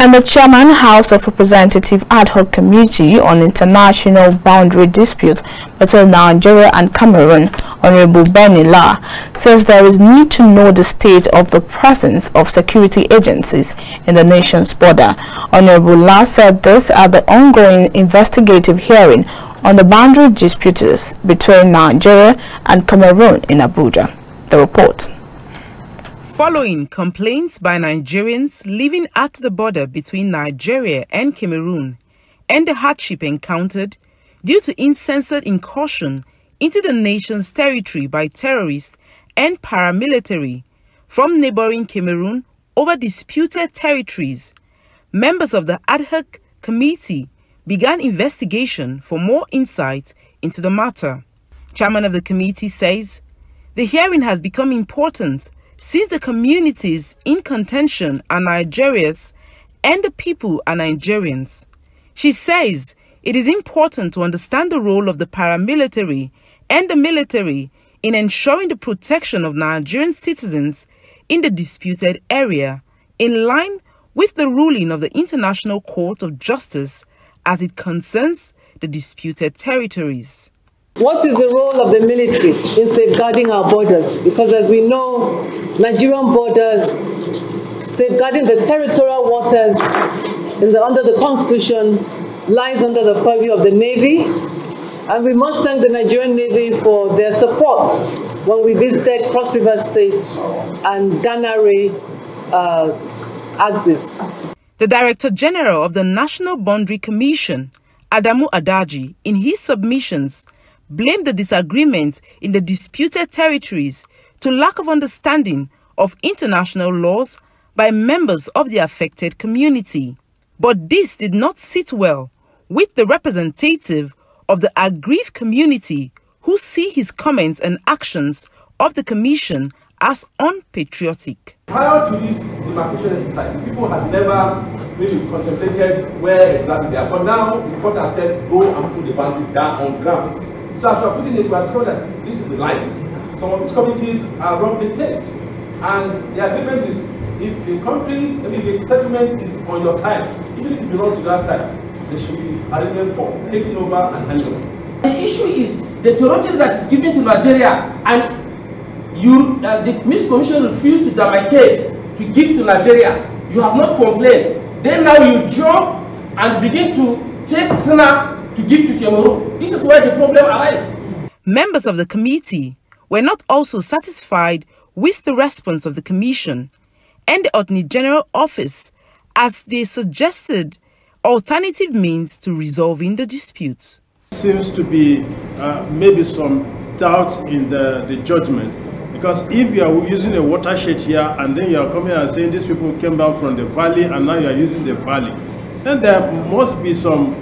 And the Chairman, House of Representatives Ad-Hoc Committee on International Boundary Disputes between Nigeria and Cameroon, Honorable Benny La, says there is need to know the state of the presence of security agencies in the nation's border. Honorable La said this at the ongoing investigative hearing on the boundary disputes between Nigeria and Cameroon in Abuja. The report. Following complaints by Nigerians living at the border between Nigeria and Cameroon and the hardship encountered due to uncensored incursion into the nation's territory by terrorists and paramilitary from neighboring Cameroon over disputed territories, members of the Ad-Hoc Committee began investigation for more insight into the matter. Chairman of the committee says the hearing has become important since the communities in contention are Nigerians and the people are Nigerians. She says it is important to understand the role of the paramilitary and the military in ensuring the protection of Nigerian citizens in the disputed area, in line with the ruling of the International Court of Justice as it concerns the disputed territories. What is the role of the military in safeguarding our borders? Because as we know, Nigerian borders, safeguarding the territorial waters under the Constitution lies under the purview of the Navy. And we must thank the Nigerian Navy for their support when we visited Cross River State and Danare axis. The Director General of the National Boundary Commission, Adamu Adaji, in his submissions, blamed the disagreement in the disputed territories to lack of understanding of international laws by members of the affected community. But this did not sit well with the representative of the aggrieved community, who see his comments and actions of the commission as unpatriotic. Prior to this demarcation exercise, people had never really contemplated where exactly they are. But now the court has said, go and put the boundaries down on ground. So as we are putting it, we are told that this is the line. Some of these communities are wrongly placed. And the agreement is, if the country, if the settlement is on your side, even if you belong to that side, there should be arrangement for taking over and handling over. The issue is the territory that is given to Nigeria, and the Ministry Commission refused to demarcate to give to Nigeria. You have not complained. Then now you jump and begin to take snap to give to Cameroon. This is where the problem arises. Members of the committee were not also satisfied with the response of the Commission and the Attorney General Office, as they suggested alternative means to resolving the disputes. Seems to be maybe some doubt in the judgment, because if you are using a watershed here and then you are coming and saying these people came down from the valley and now you are using the valley, then there must be some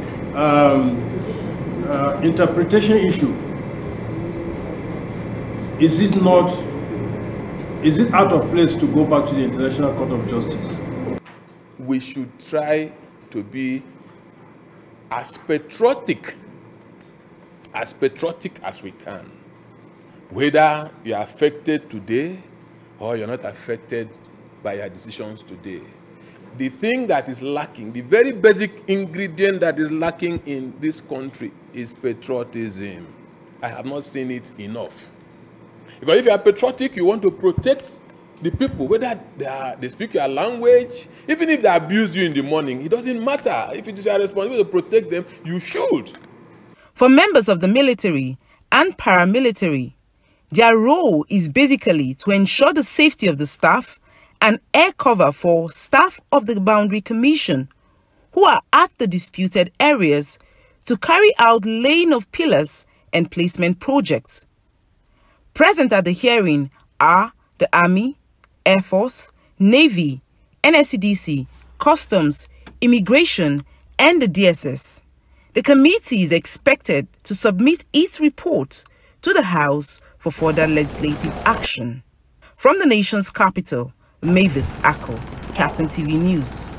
interpretation issue. Is it out of place to go back to the International Court of Justice? We should try to be as patriotic as we can. Whether you are affected today or you're not affected by your decisions today. The thing that is lacking, the very basic ingredient that is lacking in this country is patriotism. I have not seen it enough. Because if you are patriotic, you want to protect the people, whether they speak your language, even if they abuse you in the morning, it doesn't matter. If it is your responsibility to protect them, you should. For members of the military and paramilitary, their role is basically to ensure the safety of the staff and air cover for staff of the Boundary Commission who are at the disputed areas to carry out laying of pillars and placement projects. Present at the hearing are the Army, Air Force, Navy, NSCDC, Customs, Immigration, and the DSS. The committee is expected to submit its report to the House for further legislative action. From the nation's capital, Mavis Ako, Kaftan TV News.